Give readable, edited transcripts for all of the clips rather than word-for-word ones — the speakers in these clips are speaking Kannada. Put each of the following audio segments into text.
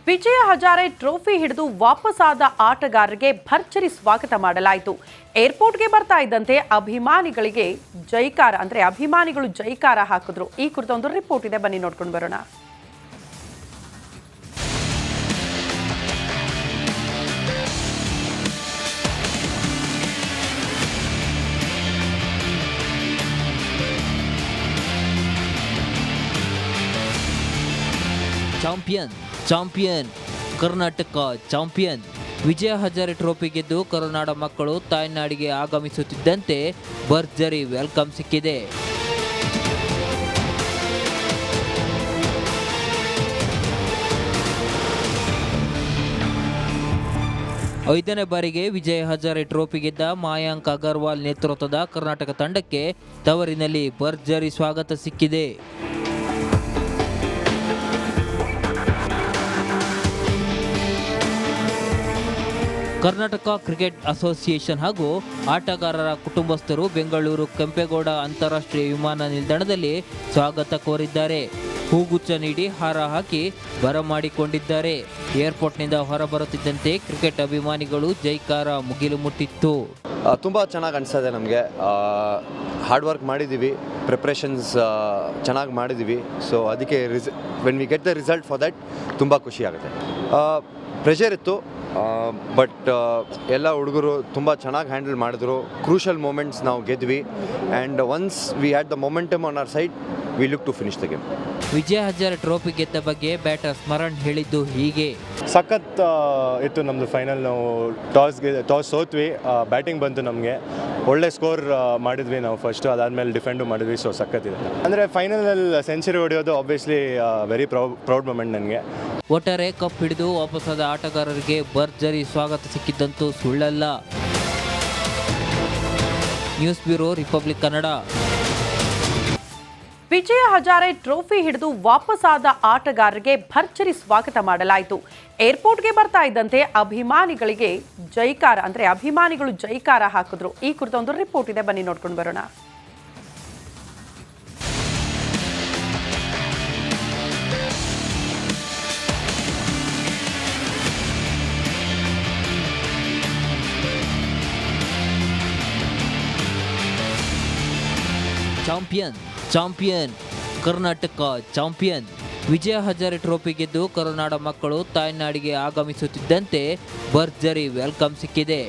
ವಿಜಯ ಹಜಾರೆ ಟ್ರೋಫಿ ಹಿಡಿದು ವಾಪಸ್ಸಾದ ಆಟಗಾರರಿಗೆ ಭರ್ಜರಿ ಸ್ವಾಗತ ಮಾಡಲಾಯಿತು. ಏರ್ಪೋರ್ಟ್ಗೆ ಬರ್ತಾ ಇದ್ದಂತೆ ಅಭಿಮಾನಿಗಳಿಗೆ ಅಭಿಮಾನಿಗಳು ಜೈಕಾರ ಹಾಕಿದ್ರು. ಈ ಕುರಿತ ಒಂದು ರಿಪೋರ್ಟ್ ಇದೆ, ಬನ್ನಿ ನೋಡ್ಕೊಂಡು ಬರೋಣ. Champion Karnataka champion. Vijay Hazare trophy ಗೆದ್ದು ಕರುನಾಡ ಮಕ್ಕಳು ತಾಯ್ನಾಡಿಗೆ ಆಗಮಿಸುತ್ತಿದ್ದಂತೆ ಭರ್ಜರಿ ವೆಲ್ಕಮ್ ಸಿಕ್ಕಿದೆ. ಐದನೇ ಬಾರಿಗೆ ವಿಜಯ ಹಜಾರೆ ಟ್ರೋಫಿ ಗೆದ್ದ ಮಾಯಾಂಕ್ ಅಗರ್ವಾಲ್ ನೇತೃತ್ವದ ಕರ್ನಾಟಕ ತಂಡಕ್ಕೆ ತವರಿನಲ್ಲಿ ಭರ್ಜರಿ ಸ್ವಾಗತ ಸಿಕ್ಕಿದೆ. ಕರ್ನಾಟಕ ಕ್ರಿಕೆಟ್ ಅಸೋಸಿಯೇಷನ್ ಹಾಗೂ ಆಟಗಾರರ ಕುಟುಂಬಸ್ಥರು ಬೆಂಗಳೂರು ಕೆಂಪೇಗೌಡ ಅಂತಾರಾಷ್ಟ್ರೀಯ ವಿಮಾನ ನಿಲ್ದಾಣದಲ್ಲಿ ಸ್ವಾಗತ ಕೋರಿದ್ದಾರೆ. ಹೂಗುಚ್ಛ ನೀಡಿ ಹಾರ ಹಾಕಿ ಬರಮಾಡಿಕೊಂಡಿದ್ದಾರೆ. ಏರ್ಪೋರ್ಟ್ನಿಂದ ಹೊರಬರುತ್ತಿದ್ದಂತೆ ಕ್ರಿಕೆಟ್ ಅಭಿಮಾನಿಗಳು ಜೈಕಾರ ಮುಗಿಲು ಮುಟ್ಟಿತ್ತು. ತುಂಬ ಚೆನ್ನಾಗಿ ಅನಿಸ್ತದೆ. ನಮಗೆ ಹಾರ್ಡ್ ವರ್ಕ್ ಮಾಡಿದ್ದೀವಿ, ಪ್ರಿಪ್ರೇಷನ್ಸ್ ಚೆನ್ನಾಗಿ ಮಾಡಿದ್ದೀವಿ. ಸೊ ಅದಕ್ಕೆ when we get the result for that ತುಂಬ ಖುಷಿ ಆಗುತ್ತೆ. ಪ್ರೆಷರ್ ಇತ್ತು, ಬಟ್ ಎಲ್ಲ ಹುಡುಗರು ತುಂಬ ಚೆನ್ನಾಗಿ ಹ್ಯಾಂಡಲ್ ಮಾಡಿದ್ರು. ಕ್ರೂಷಲ್ ಮೂಮೆಂಟ್ಸ್ ನಾವು ಗೆದ್ವಿ, and once we had the momentum on our side, we look to finish the game. Vijay Hazare trophy ಗೆದ್ದ ಬಗ್ಗೆ ಬ್ಯಾಟರ್ ಸ್ಮರಣ್ ಹೇಳಿದ್ದು ಹೀಗೆ: ಸಖತ್ ಇತ್ತು ನಮ್ಮದು ಫೈನಲ್. ನಾವು ಟಾಸ್ ಸೋತ್ವಿ, ಬ್ಯಾಟಿಂಗ್ ಬಂತು ನಮಗೆ. ಒಳ್ಳೆ ಸ್ಕೋರ್ ಮಾಡಿದ್ವಿ ನಾವು ಫಸ್ಟು, ಅದಾದಮೇಲೆ ಡಿಫೆಂಡು ಮಾಡಿದ್ವಿ. ಸೊ ಸಖತ್ತಿದೆ. ಅಂದರೆ ಫೈನಲಲ್ಲಿ ಸೆಂಚುರಿ ಹೊಡೆಯೋದು ಆಬ್ವಿಯಸ್ಲಿ ವೆರಿ ಪ್ರೌಡ್ ಮೂಮೆಂಟ್ ನನಗೆ. ಒಟ್ಟಾರೆ ಕಪ್ ಹಿಡಿದು ವಾಪಸ್ಸಾದ ಆಟಗಾರರಿಗೆ ಭರ್ಜರಿ ಸ್ವಾಗತ ಸಿಕ್ಕಿದ್ದಂತೂ ಸುಳ್ಳಲ್ಲ. News bureau, Republic Kannada. Vijay Hazare trophy ಹಿಡಿದು ವಾಪಸ್ಸಾದ ಆಟಗಾರರಿಗೆ ಭರ್ಜರಿ ಸ್ವಾಗತ ಮಾಡಲಾಯಿತು. ಏರ್ಪೋರ್ಟ್ಗೆ ಬರ್ತಾ ಇದ್ದಂತೆ ಅಭಿಮಾನಿಗಳಿಗೆ ಅಭಿಮಾನಿಗಳು ಜೈಕಾರ ಹಾಕಿದ್ರು. ಈ ಕುರಿತ ಒಂದು ರಿಪೋರ್ಟ್ ಇದೆ, ಬನ್ನಿ ನೋಡ್ಕೊಂಡು ಬರೋಣ. Champion Karnataka champion. Vijay Hazare trophy ಗೆದ್ದು ಕರುನಾಡ ಮಕ್ಕಳು ತಾಯ್ನಾಡಿಗೆ ಆಗಮಿಸುತ್ತಿದ್ದಂತೆ ಭರ್ಜರಿ ವೆಲ್ಕಮ್ ಸಿಕ್ಕಿದೆ.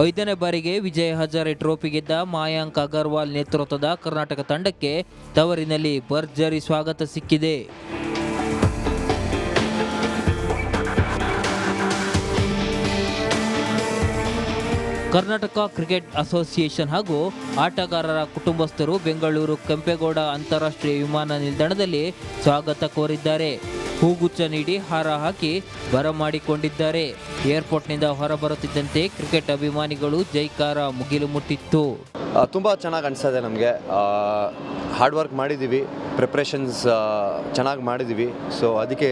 ಐದನೇ ಬಾರಿಗೆ ವಿಜಯ ಹಜಾರೆ ಟ್ರೋಫಿ ಗೆದ್ದ ಮಾಯಾಂಕ್ ಅಗರ್ವಾಲ್ ನೇತೃತ್ವದ ಕರ್ನಾಟಕ ತಂಡಕ್ಕೆ ತವರಿನಲ್ಲಿ ಭರ್ಜರಿ ಸ್ವಾಗತ ಸಿಕ್ಕಿದೆ. ಕರ್ನಾಟಕ ಕ್ರಿಕೆಟ್ ಅಸೋಸಿಯೇಷನ್ ಹಾಗೂ ಆಟಗಾರರ ಕುಟುಂಬಸ್ಥರು ಬೆಂಗಳೂರು ಕೆಂಪೇಗೌಡ ಅಂತಾರಾಷ್ಟ್ರೀಯ ವಿಮಾನ ನಿಲ್ದಾಣದಲ್ಲಿ ಸ್ವಾಗತ ಕೋರಿದ್ದಾರೆ. ಹೂಗುಚ್ಛ ನೀಡಿ ಹಾರ ಹಾಕಿ ಬರಮಾಡಿಕೊಂಡಿದ್ದಾರೆ. ಏರ್ಪೋರ್ಟ್ನಿಂದ ಹೊರಬರುತ್ತಿದ್ದಂತೆ ಕ್ರಿಕೆಟ್ ಅಭಿಮಾನಿಗಳು ಜೈಕಾರ ಮುಗಿಲು ಮುಟ್ಟಿತ್ತು. ತುಂಬ ಚೆನ್ನಾಗಿ ಅನಿಸ್ತದೆ. ನಮಗೆ ಹಾರ್ಡ್ ವರ್ಕ್ ಮಾಡಿದ್ದೀವಿ, ಪ್ರಿಪ್ರೇಷನ್ಸ್ ಚೆನ್ನಾಗಿ ಮಾಡಿದ್ದೀವಿ. ಸೊ ಅದಕ್ಕೆ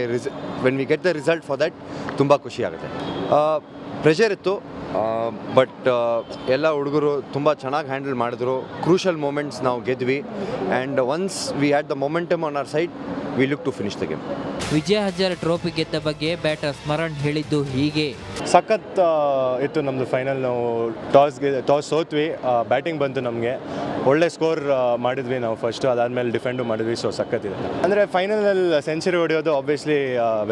when we get the result for that ತುಂಬ ಖುಷಿ ಆಗುತ್ತೆ. ಪ್ರೆಷರ್ ಇತ್ತು, ಬಟ್ ಎಲ್ಲ ಹುಡುಗರು ತುಂಬ ಚೆನ್ನಾಗಿ ಹ್ಯಾಂಡಲ್ ಮಾಡಿದ್ರು. ಕ್ರೂಷಲ್ ಮೂಮೆಂಟ್ಸ್ ನಾವು ಗೆದ್ವಿ, and once we had the momentum on our side, we look to finish the game. Vijay Hazare trophy ಗೆದ್ದ ಬಗ್ಗೆ ಬ್ಯಾಟರ್ ಸ್ಮರಣ್ ಹೇಳಿದ್ದು ಹೀಗೆ: ಸಖತ್ ಇತ್ತು ನಮ್ಮದು ಫೈನಲ್. ನಾವು ಟಾಸ್ ಸೋತ್ವಿ, ಬ್ಯಾಟಿಂಗ್ ಬಂತು ನಮಗೆ. ಒಳ್ಳೆ ಸ್ಕೋರ್ ಮಾಡಿದ್ವಿ ನಾವು ಫಸ್ಟು, ಅದಾದಮೇಲೆ ಡಿಫೆಂಡು ಮಾಡಿದ್ವಿ. ಸೊ ಸಖತ್ತಿದೆ. ಅಂದರೆ ಫೈನಲಲ್ಲಿ ಸೆಂಚುರಿ ಹೊಡೆಯೋದು ಆಬ್ವಿಯಸ್ಲಿ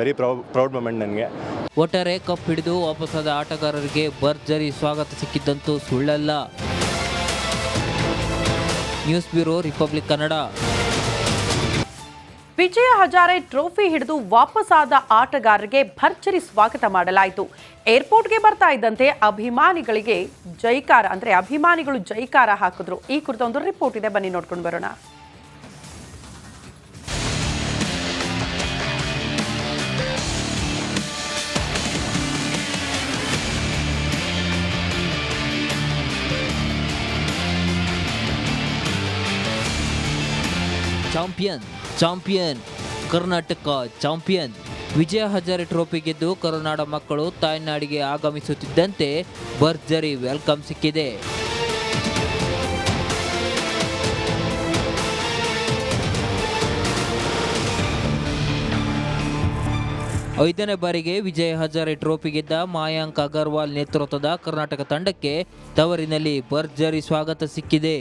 ವೆರಿ ಪ್ರೌಡ್ ಮೂಮೆಂಟ್ ನನಗೆ. ಒಟ್ಟಾರೆ ಕಪ್ ಹಿಡಿದು ವಾಪಸ್ಸಾದ ಆಟಗಾರರಿಗೆ ಭರ್ಜರಿ ಸ್ವಾಗತ ಸಿಕ್ಕಿದ್ದಂತೂ ಸುಳ್ಳಲ್ಲ. News bureau, Republic Kannada. Vijay Hazare trophy ಹಿಡಿದು ವಾಪಸ್ಸಾದ ಆಟಗಾರರಿಗೆ ಭರ್ಜರಿ ಸ್ವಾಗತ ಮಾಡಲಾಯಿತು. ಏರ್ಪೋರ್ಟ್ಗೆ ಬರ್ತಾ ಇದ್ದಂತೆ ಅಭಿಮಾನಿಗಳಿಗೆ ಅಭಿಮಾನಿಗಳು ಜೈಕಾರ ಹಾಕಿದ್ರು. ಈ ಕುರಿತ ಒಂದು ರಿಪೋರ್ಟ್ ಇದೆ, ಬನ್ನಿ ನೋಡ್ಕೊಂಡು ಬರೋಣ. Champion Karnataka champion. Vijay Hazare trophy ಗೆದ್ದು ಕರುನಾಡ ಮಕ್ಕಳು ತಾಯ್ನಾಡಿಗೆ ಆಗಮಿಸುತ್ತಿದ್ದಂತೆ ಭರ್ಜರಿ ವೆಲ್ಕಮ್ ಸಿಕ್ಕಿದೆ. 5ನೇ ಬಾರಿಗೆ ವಿಜಯ್ ಹಜಾರೆ ಟ್ರೋಫಿ ಗೆದ್ದ ಮಾಯಾಂಕ್ ಅಗರ್ವಾಲ್ ನೇತೃತ್ವದ ಕರ್ನಾಟಕ ತಂಡಕ್ಕೆ ತವರಿನಲ್ಲಿ ಭರ್ಜರಿ ಸ್ವಾಗತ ಸಿಕ್ಕಿದೆ.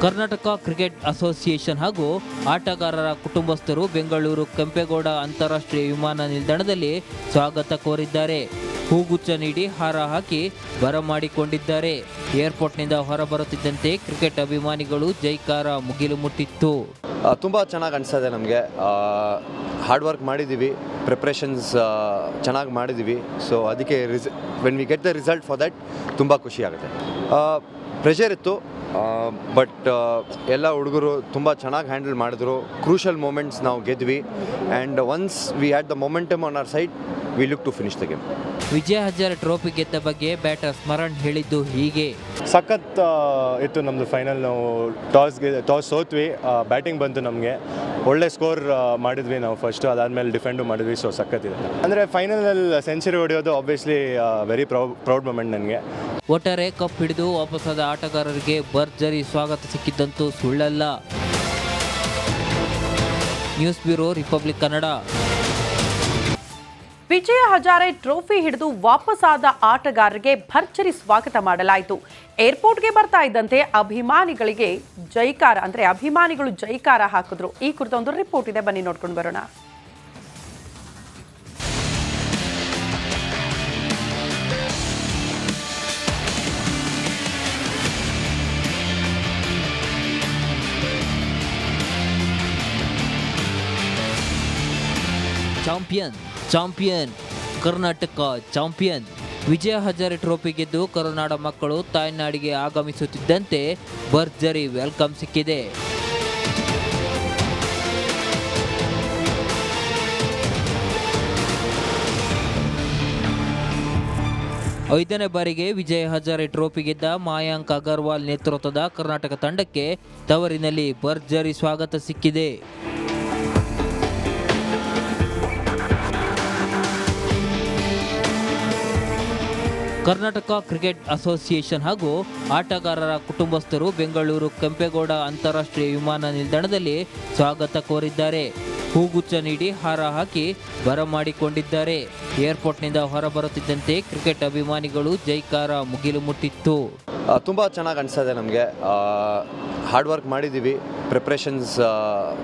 ಕರ್ನಾಟಕ ಕ್ರಿಕೆಟ್ ಅಸೋಸಿಯೇಷನ್ ಹಾಗೂ ಆಟಗಾರರ ಕುಟುಂಬಸ್ಥರು ಬೆಂಗಳೂರು ಕೆಂಪೇಗೌಡ ಅಂತಾರಾಷ್ಟ್ರೀಯ ವಿಮಾನ ನಿಲ್ದಾಣದಲ್ಲಿ ಸ್ವಾಗತ ಕೋರಿದ್ದಾರೆ. ಹೂಗುಚ್ಛ ನೀಡಿ ಹಾರ ಹಾಕಿ ಬರಮಾಡಿಕೊಂಡಿದ್ದಾರೆ. ಏರ್ಪೋರ್ಟ್ನಿಂದ ಹೊರಬರುತ್ತಿದ್ದಂತೆ ಕ್ರಿಕೆಟ್ ಅಭಿಮಾನಿಗಳು ಜೈಕಾರ ಮುಗಿಲು ಮುಟ್ಟಿತ್ತು. ತುಂಬ ಚೆನ್ನಾಗಿ ಅನಿಸ್ತದೆ ನಮಗೆ. ಹಾರ್ಡ್ ವರ್ಕ್ ಮಾಡಿದ್ದೀವಿ, ಪ್ರಿಪ್ರೇಷನ್ಸ್ ಚೆನ್ನಾಗಿ ಮಾಡಿದ್ದೀವಿ. ಸೊ ಅದಕ್ಕೆ when we get the result for that ತುಂಬ ಖುಷಿ ಆಗುತ್ತೆ. ಪ್ರೆಷರ್ ಇತ್ತು, ಬಟ್ ಎಲ್ಲ ಹುಡುಗರು ತುಂಬ ಚೆನ್ನಾಗಿ ಹ್ಯಾಂಡಲ್ ಮಾಡಿದ್ರು. ಕ್ರೂಷಲ್ ಮೂಮೆಂಟ್ಸ್ ನಾವು ಗೆದ್ವಿ. And once we had the momentum on our side, we look to finish the game. Vijay Hazare trophy ಗೆದ್ದ ಬಗ್ಗೆ ಬ್ಯಾಟರ್ ಸ್ಮರಣ್ ಹೇಳಿದ್ದು ಹೀಗೆ. ಸಖತ್ ಇತ್ತು ನಮ್ಮದು ಫೈನಲ್. ನಾವು ಟಾಸ್ ಸೋತ್ವಿ, ಬ್ಯಾಟಿಂಗ್ ಬಂತು ನಮಗೆ. ಒಳ್ಳೆ ಸ್ಕೋರ್ ಮಾಡಿದ್ವಿ ನಾವು ಫಸ್ಟು, ಅದಾದಮೇಲೆ ಡಿಫೆಂಡು ಮಾಡಿದ್ವಿ. ಸೊ ಸಖತ್ತಿದೆ. ಅಂದರೆ ಫೈನಲಲ್ಲಿ ಸೆಂಚುರಿ ಹೊಡೆಯೋದು ಆಬ್ವಿಯಸ್ಲಿ ವೆರಿ ಪ್ರೌಡ್ ಮೂಮೆಂಟ್ ನನಗೆ. ಒಟ್ಟಾರೆ ಕಪ್ ಹಿಡಿದು ವಾಪಸ್ಸಾದ ಆಟಗಾರರಿಗೆ ಭರ್ಜರಿ ಸ್ವಾಗತ ಸಿಕ್ಕಿದ್ದಂತೂ ಸುಳ್ಳಲ್ಲ. News bureau, Republic Kannada. Vijay Hazare trophy ಹಿಡಿದು ವಾಪಸ್ಸಾದ ಆಟಗಾರರಿಗೆ ಭರ್ಜರಿ ಸ್ವಾಗತ ಮಾಡಲಾಯಿತು. ಏರ್ಪೋರ್ಟ್ಗೆ ಬರ್ತಾ ಇದ್ದಂತೆ ಅಭಿಮಾನಿಗಳಿಗೆ ಜೈಕಾರ ಅಂದ್ರೆ ಅಭಿಮಾನಿಗಳು ಜೈಕಾರ ಹಾಕಿದ್ರು. ಈ ಕುರಿತ ಒಂದು ರಿಪೋರ್ಟ್ ಇದೆ, ಬನ್ನಿ ನೋಡ್ಕೊಂಡು ಬರೋಣ. Champion Karnataka champion. Vijay Hazare trophy ಗೆದ್ದು ಕರುನಾಡ ಮಕ್ಕಳು ತಾಯ್ನಾಡಿಗೆ ಆಗಮಿಸುತ್ತಿದ್ದಂತೆ ಭರ್ಜರಿ ವೆಲ್ಕಮ್ ಸಿಕ್ಕಿದೆ. ಐದನೇ ಬಾರಿಗೆ ವಿಜಯ್ ಹಜಾರೆ ಟ್ರೋಫಿ ಗೆದ್ದ ಮಾಯಾಂಕ್ ಅಗರ್ವಾಲ್ ನೇತೃತ್ವದ ಕರ್ನಾಟಕ ತಂಡಕ್ಕೆ ತವರಿನಲ್ಲಿ ಭರ್ಜರಿ ಸ್ವಾಗತ ಸಿಕ್ಕಿದೆ. ಕರ್ನಾಟಕ ಕ್ರಿಕೆಟ್ ಅಸೋಸಿಯೇಷನ್ ಹಾಗೂ ಆಟಗಾರರ ಕುಟುಂಬಸ್ಥರು ಬೆಂಗಳೂರು ಕೆಂಪೇಗೌಡ ಅಂತಾರಾಷ್ಟ್ರೀಯ ವಿಮಾನ ನಿಲ್ದಾಣದಲ್ಲಿ ಸ್ವಾಗತ ಕೋರಿದ್ದಾರೆ. ಹೂಗುಚ್ಛ ನೀಡಿ ಹಾರ ಹಾಕಿ ಬರಮಾಡಿಕೊಂಡಿದ್ದಾರೆ. ಏರ್ಪೋರ್ಟ್ನಿಂದ ಹೊರಬರುತ್ತಿದ್ದಂತೆ ಕ್ರಿಕೆಟ್ ಅಭಿಮಾನಿಗಳು ಜೈಕಾರ ಮುಗಿಲು ಮುಟ್ಟಿತ್ತು. ತುಂಬ ಚೆನ್ನಾಗಿ ಅನಿಸ್ತದೆ ನಮಗೆ. ಹಾರ್ಡ್ ವರ್ಕ್ ಮಾಡಿದ್ದೀವಿ, ಪ್ರಿಪ್ರೇಷನ್ಸ್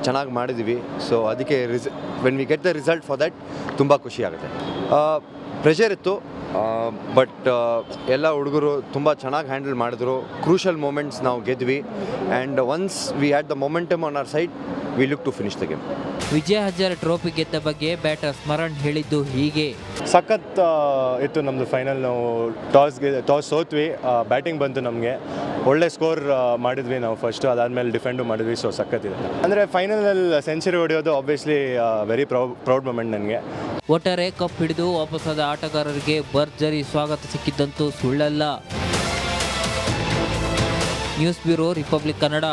ಚೆನ್ನಾಗಿ ಮಾಡಿದ್ದೀವಿ. ಸೊ ಅದಕ್ಕೆ when we get the result for that ತುಂಬ ಖುಷಿ ಆಗುತ್ತೆ. ಪ್ರೆಷರ್ ಇತ್ತು, ಬಟ್ ಎಲ್ಲ ಹುಡುಗರು ತುಂಬ ಚೆನ್ನಾಗಿ ಹ್ಯಾಂಡಲ್ ಮಾಡಿದ್ರು. ಕ್ರೂಷಲ್ ಮೂಮೆಂಟ್ಸ್ ನಾವು ಗೆದ್ವಿ. And once we had the momentum on our side, we look to finish the game. Vijay Hazare trophy ಗೆದ್ದ ಬಗ್ಗೆ ಬ್ಯಾಟರ್ ಸ್ಮರಣ್ ಹೇಳಿದ್ದು ಹೀಗೆ. ಸಖತ್ ಇತ್ತು ನಮ್ಮದು ಫೈನಲ್. ನಾವು ಟಾಸ್ ಸೋತ್ವಿ, ಬ್ಯಾಟಿಂಗ್ ಬಂತು ನಮಗೆ. ಒಳ್ಳೆ ಸ್ಕೋರ್ ಮಾಡಿದ್ವಿ ನಾವು ಫಸ್ಟು, ಅದಾದಮೇಲೆ ಡಿಫೆಂಡು ಮಾಡಿದ್ವಿ. ಸೊ ಸಖತ್ತಿದೆ. ಅಂದರೆ ಫೈನಲಲ್ಲಿ ಸೆಂಚುರಿ ಹೊಡೆಯೋದು ಆಬ್ವಿಯಸ್ಲಿ ವೆರಿ ಪ್ರೌಡ್ ಮೂಮೆಂಟ್ ನನಗೆ. ಒಟ್ಟಾರೆ ಕಪ್ ಹಿಡಿದು ವಾಪಸ್ಸಾದ ಆಟಗಾರರಿಗೆ ಭರ್ಜರಿ ಸ್ವಾಗತ ಸಿಕ್ಕಿದ್ದಂತೂ ಸುಳ್ಳಲ್ಲ. News bureau, Republic Kannada.